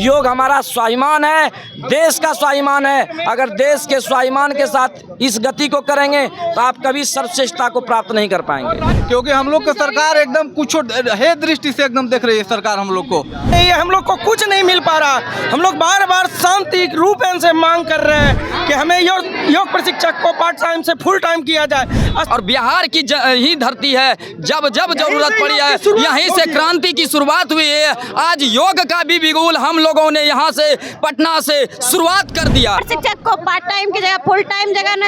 योग हमारा स्वाभिमान है, देश का स्वाभिमान है। अगर देश के स्वाभिमान के साथ इस गति को करेंगे तो आप कभी सर्वश्रेष्ठता को प्राप्त नहीं कर पाएंगे। क्योंकि हम लोग का सरकार एकदम कुछ है दृष्टि से एकदम देख रही है सरकार हम लोग को। ये हम लोग को कुछ नहीं मिल पा रहा। हम लोग बार बार शांति रूपेण से मांग कर रहे हैं कि हमें योग प्रशिक्षक को पार्ट टाइम से फुल टाइम किया जाए। और बिहार की ही धरती है, जब जब जरूरत पड़ी है यहीं से क्रांति की शुरुआत हुई है। आज योग का भी बिगुल हम लोगों ने यहाँ से पटना से शुरुआत कर दिया। शिक्षक को पार्ट टाइम की जगह फुल टाइम जगह न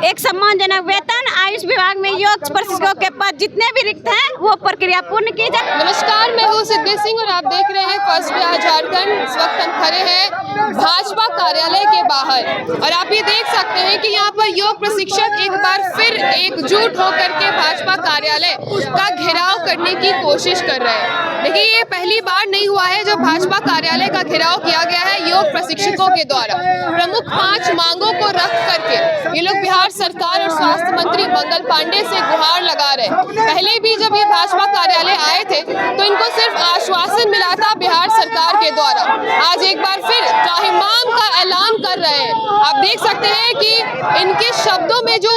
एक सम्मानजनक वेतन, आयुष विभाग में योग प्रशिक्षकों के पद जितने भी रिक्त हैं वो प्रक्रिया पूर्ण की जाए। नमस्कार, मैं हूँ सिद्धि सिंह और आप देख रहे हैं फर्स्ट बिहार झारखंड। इस वक्त हम खड़े हैं भाजपा कार्यालय के बाहर और आप ये देख सकते हैं कि यहाँ पर योग प्रशिक्षक एक बार फिर एकजुट होकर के भाजपा कार्यालय का घेराव करने की कोशिश कर रहे हैं। देखिए, ये पहली बार नहीं हुआ है जब भाजपा कार्यालय का घेराव किया गया है योग प्रशिक्षकों के द्वारा। प्रमुख 5 मांगों को रख करके ये लोग बिहार सरकार और स्वास्थ्य मंत्री मंगल पांडे से गुहार लगा रहे हैं। पहले भी जब ये भाजपा कार्यालय आए थे तो इनको सिर्फ आश्वासन मिला था बिहार सरकार के द्वारा। आज एक बार फिर त्राहिमाम का ऐलान कर रहे हैं। आप देख सकते हैं कि इनके शब्दों में जो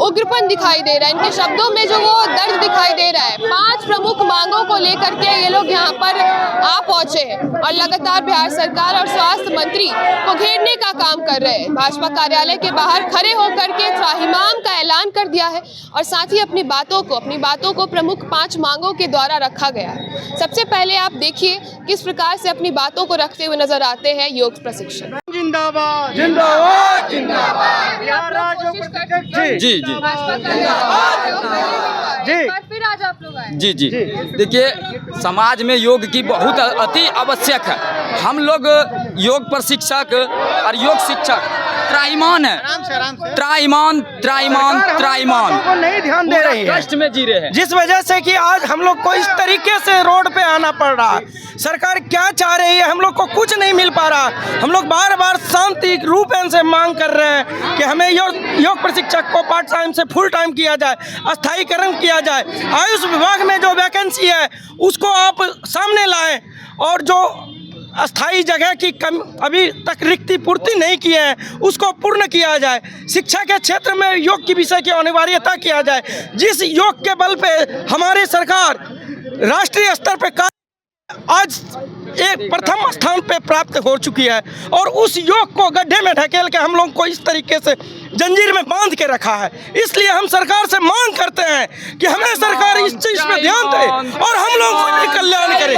उग्रपन दिखाई दे रहा है, इनके शब्दों में जो वो दर्द दिखाई दे रहा है। 5 प्रमुख मांगों को लेकर के ये लोग यहाँ पर आ पहुंचे हैं और लगातार बिहार सरकार और स्वास्थ्य मंत्री को घेरने का काम कर रहे हैं। भाजपा कार्यालय के बाहर खड़े होकर के त्राहिमाम का ऐलान कर दिया है और साथ ही अपनी बातों को प्रमुख 5 मांगों के द्वारा रखा गया है। सबसे पहले आप देखिए किस प्रकार से अपनी बातों को रखते हुए नजर आते हैं योग प्रशिक्षक। जिंदाबाद जिंदाबाद जिंदाबाद। जी जी फिर आज आप लोग आए। जी जी देखिए, समाज में योग की बहुत अति आवश्यक है। हम लोग योग प्रशिक्षक और योग शिक्षक त्राहिमाम है, त्राहिमाम को नहीं ध्यान दे रही है, कष्ट में जी रहे हैं, जिस वजह से कि आज हम लोग को इस तरीके से रोड पे आना पड़ रहा है। सरकार क्या चाह रही है, हम लोग को कुछ नहीं मिल पा रहा। हम लोग बार बार शांति रूपेण से मांग कर रहे हैं कि हमें योग प्रशिक्षक को पार्ट टाइम से फुल टाइम किया जाए, स्थायीकरण किया जाए। आयुष विभाग में जो वैकेंसी है उसको आप सामने लाएं और जो अस्थाई जगह की अभी तक रिक्ति पूर्ति नहीं किए हैं उसको पूर्ण किया जाए। शिक्षा के क्षेत्र में योग की विषय की अनिवार्यता किया जाए। जिस योग के बल पे हमारी सरकार राष्ट्रीय स्तर पे आज एक प्रथम स्थान पे प्राप्त हो चुकी है और उस योग को गड्ढे में ढकेल के हम लोग को इस तरीके से जंजीर में बांध के रखा है। इसलिए हम सरकार से मांग करते हैं कि हमें सरकार इस चीज पे ध्यान दे और हम लोगों को भी कल्याण करे।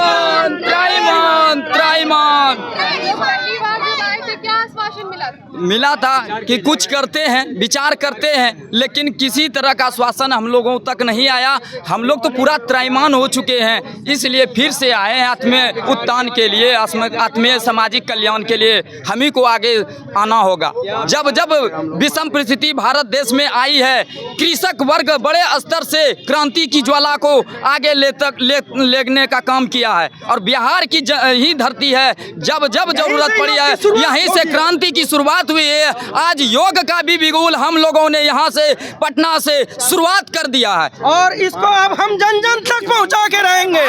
क्या आश्वासन मिला था कि कुछ करते हैं, विचार करते हैं, लेकिन किसी तरह का आश्वासन हम लोगों तक नहीं आया। हम लोग तो पूरा त्रैमान हो चुके हैं, इसलिए फिर से आए हैं आत्मीय उत्थान के लिए, आत्मीय सामाजिक कल्याण के लिए। हम ही को आगे आना होगा। जब जब विषम परिस्थिति भारत देश में आई है, कृषक वर्ग बड़े स्तर से क्रांति की ज्वाला को आगे लेने का काम किया है और बिहार की ही धरती है, जब जब जरूरत पड़ी है यहीं से क्रांति की शुरुआत हुई है। आज योग का भी बिगुल हम लोगों ने यहाँ से पटना से शुरुआत कर दिया है और इसको अब हम जन जन तक पहुँचा के रहेंगे।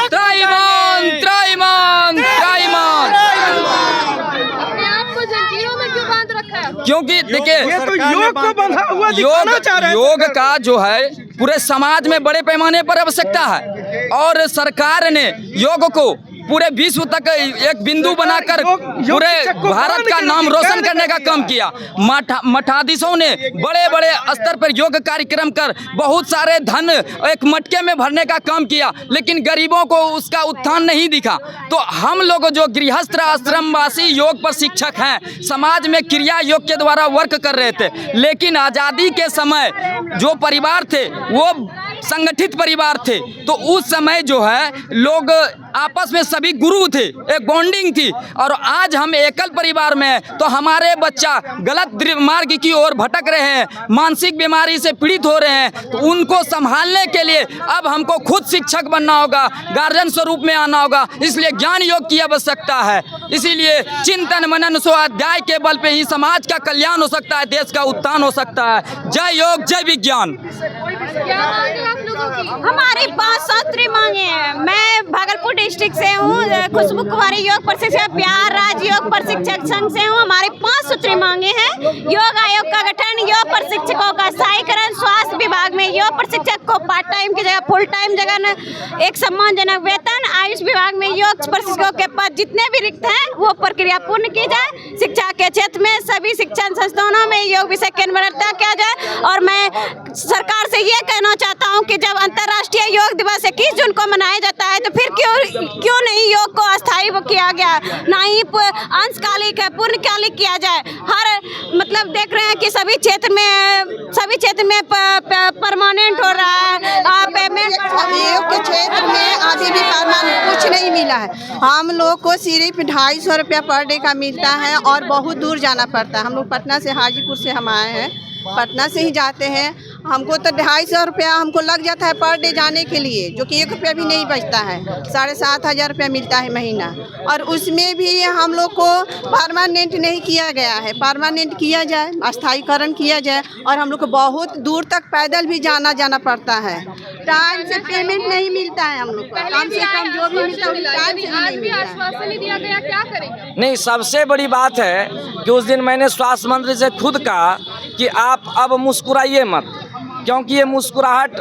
त्राहिमाम त्राहिमाम त्राहिमाम। आपको जंजीरों में क्यों बांध रखा है? क्योंकि देखिए, ये तो योग को बंधा हुआ दिखाना चाह रहे हैं। योग का जो है पूरे समाज में बड़े पैमाने पर आवश्यकता है और सरकार ने योग को पूरे विश्व तक एक बिंदु बनाकर पूरे भारत का नाम रोशन करने का काम किया। मठाधीशों ने बड़े बड़े स्तर पर योग कार्यक्रम कर बहुत सारे धन एक मटके में भरने का काम किया, लेकिन गरीबों को उसका उत्थान नहीं दिखा। तो हम लोग जो गृहस्थ आश्रमवासी योग प्रशिक्षक हैं, समाज में क्रिया योग के द्वारा वर्क कर रहे थे, लेकिन आज़ादी के समय जो परिवार थे वो संगठित परिवार थे। तो उस समय जो है लोग आपस में सभी गुरु थे, एक बॉन्डिंग थी। और आज हम एकल परिवार में, तो हमारे बच्चा गलत मार्ग की ओर भटक रहे हैं, मानसिक बीमारी से पीड़ित हो रहे हैं। तो उनको संभालने के लिए अब हमको खुद शिक्षक बनना होगा, गार्जियन स्वरूप में आना होगा। इसलिए ज्ञान योग की आवश्यकता है। इसीलिए चिंतन मनन स्वाध्याय के बल पे ही समाज का कल्याण हो सकता है, देश का उत्थान हो सकता है। जय योग, जय विज्ञान। हमारी 5 सूत्री मांगे हैं। मैं भागलपुर जयपुर डिस्ट्रिक्ट से हूँ, खुशबू कुमारी योग प्रशिक्षक, बिहार राज्य योग प्रशिक्षक संघ से हूँ। हमारी 5 सूत्री मांगे हैं। योग आयोग का गठन, योग प्रशिक्षकों का स्थायीकरण, स्वास्थ्य विभाग में योग प्रशिक्षक को पार्ट टाइम की जगह फुल टाइम जगह एक सम्मानजनक वेतन, आयुष विभाग में योग प्रशिक्षकों के पद जितने भी रिक्त हैं वो प्रक्रिया पूर्ण की जाए। शिक्षा के क्षेत्र में सभी शिक्षण संस्थानों में योग विषय केंद्रीकृत किया जाए। और मैं सरकार से ये कहना चाहता हूँ कि जब अंतर्राष्ट्रीय योग दिवस 21 जून को मनाया जाता है तो फिर क्यों नहीं योग को अस्थायी किया गया, ना ही अंशकालिक है पूर्णकालिक किया जाए। हर मतलब देख रहे हैं कि सभी क्षेत्र में परमानेंट हो रहा है पेमेंट। योग के क्षेत्र में अभी भी परमानेंट कुछ नहीं मिला है। हम लोग को सिर्फ 250 रुपया पर डे का मिलता है और बहुत दूर जाना पड़ता है। हम लोग पटना से, हाजीपुर से हम आए हैं, पटना से ही जाते हैं। हमको तो 250 रुपया हमको लग जाता है पर डे जाने के लिए, जो कि 1 रुपया भी नहीं बचता है। 7,500 रुपया मिलता है महीना, और उसमें भी हम लोग को परमानेंट नहीं किया गया है। परमानेंट किया जाए, स्थायीकरण किया जाए। और हम लोग को बहुत दूर तक पैदल भी जाना पड़ता है। टाइम से पेमेंट नहीं मिलता है। हम लोग को कम से कम जो भी मिलता है टाइम से नहीं मिलता है। आश्वासन नहीं दिया गया, क्या करेंगे? नहीं, सबसे बड़ी बात है कि उस दिन मैंने स्वास्थ्य मंत्री से खुद कहा कि आप अब मुस्कुराइए मत, क्योंकि ये मुस्कुराहट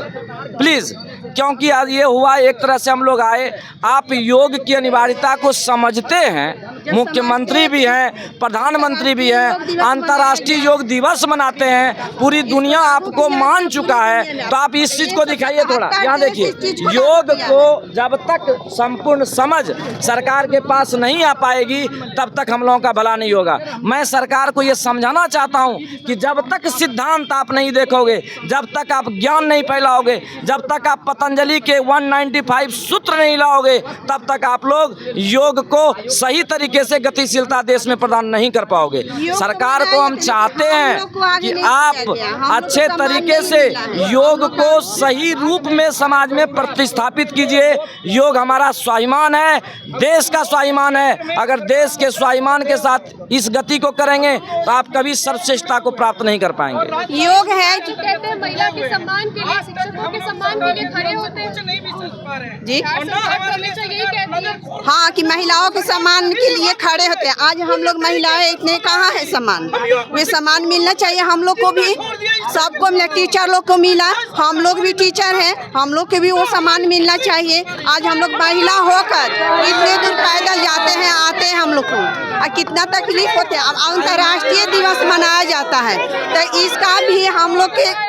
प्लीज़, क्योंकि आज ये हुआ एक तरह से हम लोग आए, आप योग की अनिवार्यता को समझते हैं, मुख्यमंत्री भी हैं, प्रधानमंत्री भी हैं, अंतर्राष्ट्रीय योग दिवस मनाते हैं, पूरी दुनिया आपको मान चुका है, तो आप इस चीज़ को दिखाइए थोड़ा। यहाँ देखिए, योग को जब तक संपूर्ण समझ सरकार के पास नहीं आ पाएगी तब तक हम लोगों का भला नहीं होगा। मैं सरकार को ये समझाना चाहता हूँ कि जब तक सिद्धांत आप नहीं देखोगे, जब तक आप ज्ञान नहीं फैलाओगे, जब तक आप पतंजलि के 195 सूत्र नहीं लाओगे, तब तक आप लोग योग को सही तरीके से गतिशीलता देश में प्रदान नहीं कर पाओगे। सरकार को हम चाहते हैं कि आप अच्छे तरीके से योग को सही रूप में समाज में प्रतिस्थापित कीजिए। योग हमारा स्वाभिमान है, देश का स्वाभिमान है। अगर देश के स्वाभिमान के साथ इस गति को करेंगे तो आप कभी सर्वश्रेष्ठता को प्राप्त नहीं कर पाएंगे। योग है कहते हैं महिला के सम्मान के लिए, शिक्षकों के सम्मान के लिए खड़े होते हैं जी। हमेशा यही कहती है। हाँ, कि महिलाओं के सम्मान के लिए खड़े होते हैं। आज हम लोग महिलाएं इतने कहाँ है सम्मान, वे सम्मान मिलना चाहिए हम लोग को भी, सबको मिला। टीचर लोग को मिला, हम लोग भी टीचर हैं, हम लोग के भी वो सम्मान मिलना चाहिए। आज हम लोग महिला होकर इतने दूर पैदल जाते हैं, आते हैं हम लोग को, और कितना तकलीफ होते हैं। अब अंतर्राष्ट्रीय दिवस मनाया जाता है तो इसका भी हम लोग के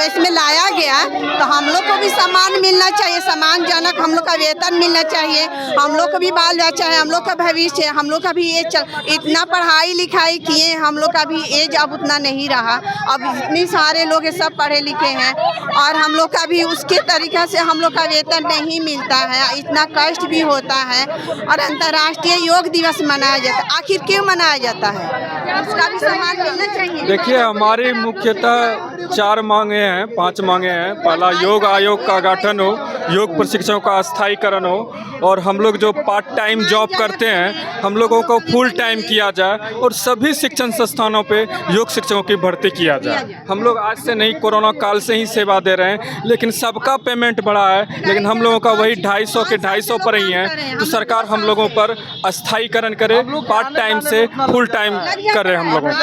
इसमें लाया गया, तो हम लोग को भी सम्मान मिलना चाहिए, सम्मानजनक हम लोग का वेतन मिलना चाहिए। हम लोग को भी बाल बच्चा है, हम लोग का भविष्य है, हम लोग का भी एज इतना पढ़ाई लिखाई किए, हम लोग का भी एज अब उतना नहीं रहा। अब इतने सारे लोग सब पढ़े लिखे हैं और हम लोग का भी उसके तरीक़े से हम लोग का वेतन नहीं मिलता है, इतना कष्ट भी होता है। और अंतर्राष्ट्रीय योग दिवस मनाया जाता है, आखिर क्यों मनाया जाता है, उसका भी सम्मान मिलना चाहिए। देखिए, हमारी मुख्यतः 4 मांगे हैं, 5 मांगे हैं। पहला, योग आयोग का गठन हो, योग प्रशिक्षकों का स्थायीकरण हो, और हम लोग जो पार्ट टाइम जॉब करते हैं हम लोगों को फुल टाइम किया जाए, और सभी शिक्षण संस्थानों पे योग शिक्षकों की भर्ती किया जाए। हम लोग आज से नहीं, कोरोना काल से ही सेवा दे रहे हैं, लेकिन सबका पेमेंट बढ़ा है, लेकिन हम लोगों का वही 250 के 250 पर ही है। तो सरकार हम लोगों पर स्थायीकरण करे, पार्ट टाइम से फुल टाइम कर रहे हैं हम लोगों को।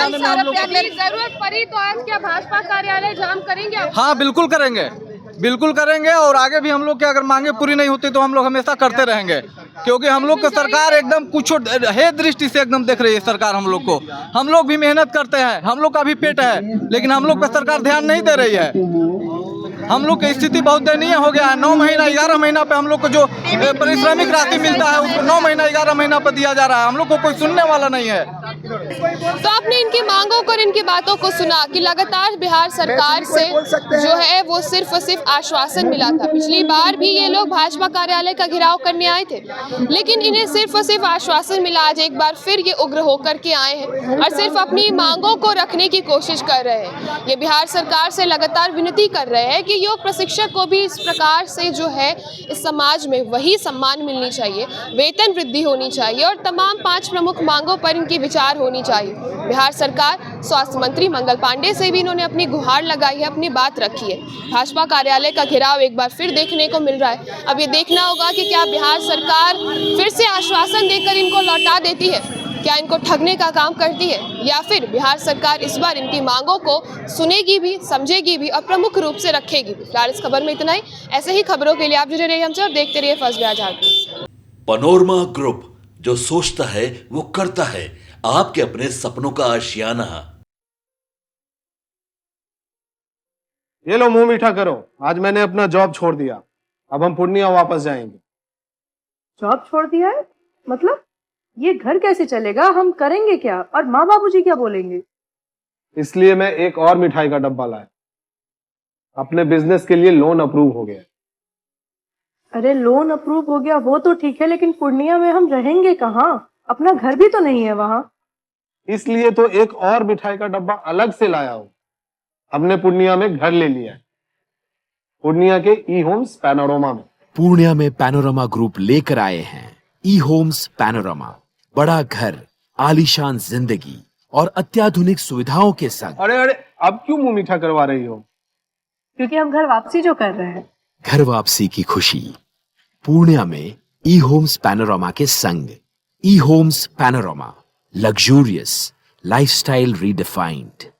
जरूरत पड़ी तो आज क्या भाजपा कार्यालय जाम करेंगे आप? हाँ, बिल्कुल करेंगे, बिल्कुल करेंगे। और आगे भी हम लोग की अगर मांगे पूरी नहीं होती तो हम लोग हमेशा करते रहेंगे, क्योंकि हम लोग की सरकार एकदम कुछ हे दृष्टि से एकदम देख रही है सरकार हम लोग को। हम लोग भी मेहनत करते हैं, हम लोग का भी पेट है, लेकिन हम लोग पर सरकार ध्यान नहीं दे रही है। हम लोग की स्थिति बहुत दयनीय हो गया है। 9 महीना 11 महीना पे हम लोग को जो पारिश्रमिक राशि मिलता है उसको 9 महीना 11 महीना पर दिया जा रहा है। हम लोग को कोई सुनने वाला नहीं है। तो आपने इनकी मांगों को और इनकी बातों को सुना कि लगातार बिहार सरकार से जो है वो सिर्फ और सिर्फ आश्वासन मिला था। पिछली बार भी ये लोग भाजपा कार्यालय का घेराव करने आए थे, लेकिन इन्हें सिर्फ और सिर्फ आश्वासन मिला। आज एक बार फिर ये उग्र होकर के आए हैं और सिर्फ अपनी मांगों को रखने की कोशिश कर रहे हैं। ये बिहार सरकार से लगातार विनती कर रहे हैं कि योग प्रशिक्षक को भी इस प्रकार से जो है इस समाज में वही सम्मान मिलनी चाहिए, वेतन वृद्धि होनी चाहिए और तमाम 5 प्रमुख मांगों पर इनकी विचार होनी चाहिए। बिहार सरकार स्वास्थ्य मंत्री मंगल पांडे से भी इन्होंने अपनी गुहार लगाई है, अपनी बात रखी है। भाजपा कार्यालय का घेराव एक बार फिर देखने को मिल रहा है। अब ये देखना होगा कि क्या बिहार सरकार फिर से आश्वासन देकर इनको लौटा देती है, क्या इनको ठगने का काम करती है, या फिर बिहार सरकार इस बार इनकी मांगों को सुनेगी भी, समझेगी भी और प्रमुख रूप से रखेगी भी। फिलहाल इस खबर में इतना ही। ऐसे ही खबरों के लिए आप जुड़े रहिए हमसे और देखते रहिए first Bihar Jharkhand. Panorama group, जो सोचता है वो करता है, आपके अपने सपनों का आशियाना। ये लो मुंह मीठा करो, आज मैंने अपना जॉब छोड़ दिया, अब हम पूर्णिया वापस जाएंगे। जॉब छोड़ दिया है? मतलब ये घर कैसे चलेगा, हम करेंगे क्या और माँ बाबूजी क्या बोलेंगे? इसलिए मैं एक और मिठाई का डब्बा लाया, अपने बिजनेस के लिए लोन अप्रूव हो गया। अरे लोन अप्रूव हो गया वो तो ठीक है, लेकिन पूर्णिया में हम रहेंगे कहाँ? अपना घर भी तो नहीं है वहाँ। इसलिए तो एक और मिठाई का डब्बा अलग से लाया हूँ। हमने पूर्णिया में घर ले लिया है, पूर्णिया के ई होम्स पैनोरमा में। पूर्णिया में पैनोरमा ग्रुप लेकर आए हैं ई होम्स पैनोरमा, बड़ा घर, आलीशान जिंदगी और अत्याधुनिक सुविधाओं के संग। अरे अरे अब क्यों मुंह मीठा करवा रही हो? क्योंकि हम घर वापसी जो कर रहे हैं। घर वापसी की खुशी पूर्णिया में ई होम्स पैनोरमा के संग। ई homes panorama, luxurious lifestyle redefined.